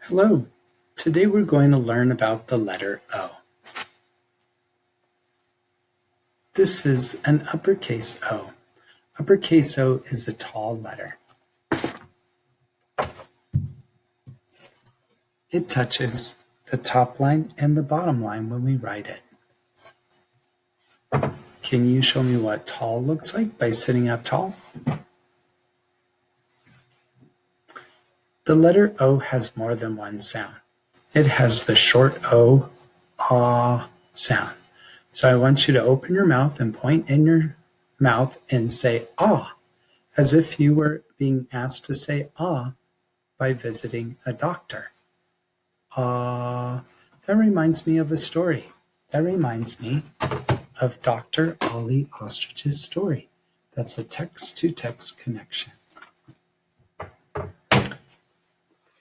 Hello, today we're going to learn about the letter O. This is an uppercase O. Uppercase O is a tall letter. It touches the top line and the bottom line when we write it. Can you show me what tall looks like by sitting up tall? The letter O has more than one sound. It has the short O, ah sound. So I want you to open your mouth and point in your mouth and say ah, as if you were being asked to say ah by visiting a doctor. Ah, that reminds me of a story. That reminds me of Dr. Ollie Ostrich's story. That's a text-to-text connection.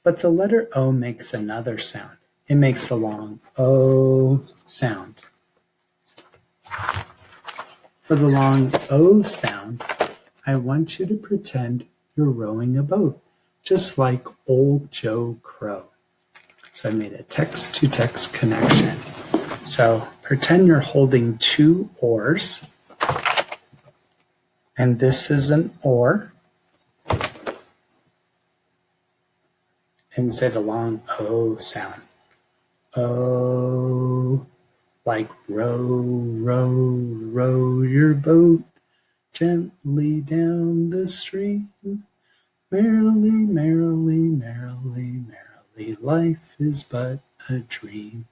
But the letter O makes another sound. It makes the long O sound. For the long O sound, I want you to pretend you're rowing a boat, just like old Joe Crow. So I made a text-to-text connection. So pretend you're holding two oars, and this is an oar, and say the long O sound. O, like row, row, row your boat gently down the stream. Merrily, merrily, merrily, merrily, life is but a dream.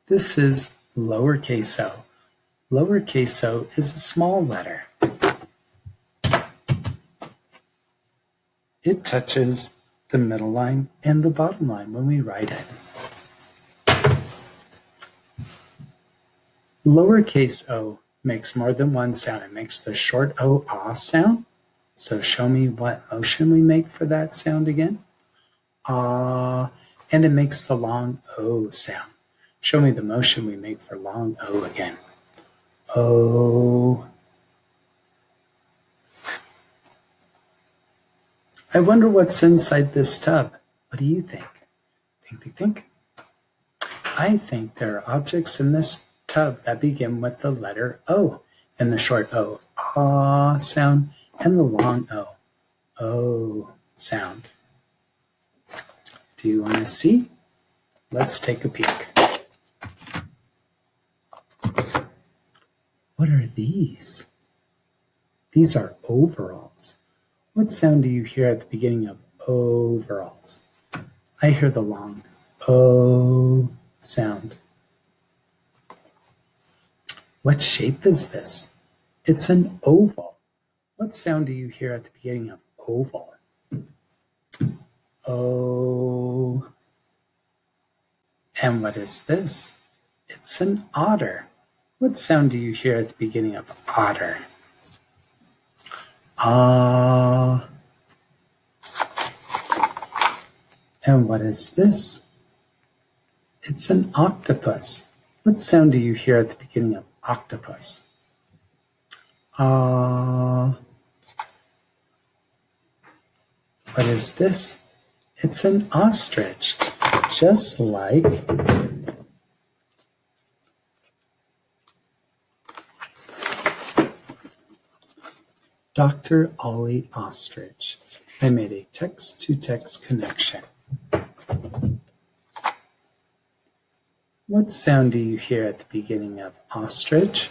This is lowercase o. Lowercase o is a small letter. It touches the middle line and the bottom line when we write it. Lowercase o makes more than one sound. It makes the short O, ah sound. So show me what motion we make for that sound again. Ah, and it makes the long O sound. Show me the motion we make for long O again. O. I wonder what's inside this tub. What do you think? Think. I think there are objects in this tub that begin with the letter O and the short O, ah sound, and the long O sound. Do you want to see? Let's take a peek. What are these? These are overalls. What sound do you hear at the beginning of overalls? I hear the long O sound. What shape is this? It's an oval. What sound do you hear at the beginning of oval? O. And what is this? It's an otter. What sound do you hear at the beginning of otter? Ah. And what is this? It's an octopus. What sound do you hear at the beginning of octopus? Ah. What is this? It's an ostrich, just like Dr. Ollie Ostrich. I made a text-to-text connection. What sound do you hear at the beginning of ostrich?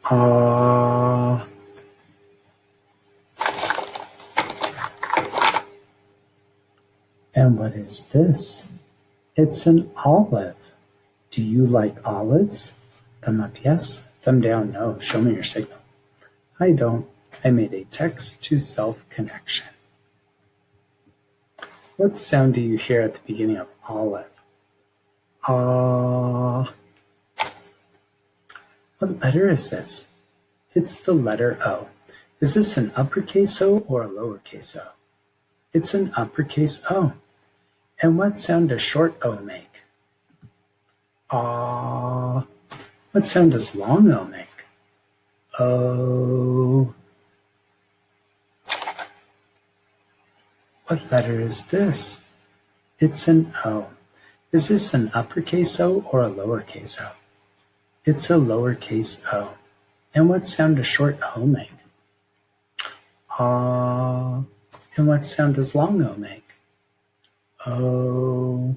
Ah. And what is this? It's an olive. Do you like olives? Thumb up, yes. Thumb down, no. Show me your signal. I don't. I made a text-to-self connection. What sound do you hear at the beginning of olive? Ah. What letter is this? It's the letter O. Is this an uppercase O or a lowercase o? It's an uppercase O. And what sound does short O make? Ah. What sound does long O make? O. What letter is this? It's an O. Is this an uppercase O or a lowercase O? It's a lowercase O. And what sound does short O make? Ah. And what sound does long O make? O.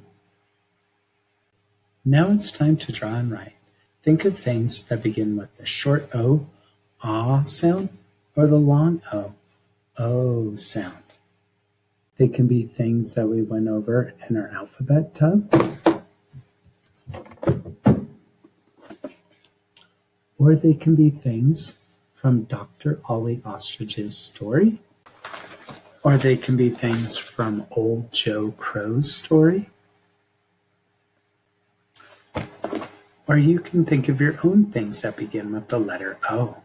Now it's time to draw and write. Think of things that begin with the short O, ah sound, or the long O sound. They can be things that we went over in our alphabet tub, or they can be things from Dr. Ollie Ostrich's story, or they can be things from Old Joe Crow's story, or you can think of your own things that begin with the letter O.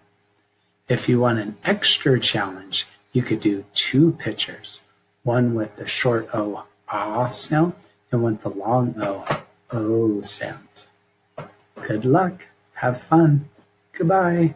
If you want an extra challenge, you could do 2 pictures, one with the short O, ah sound, and one with the long O sound. Good luck. Have fun. Goodbye.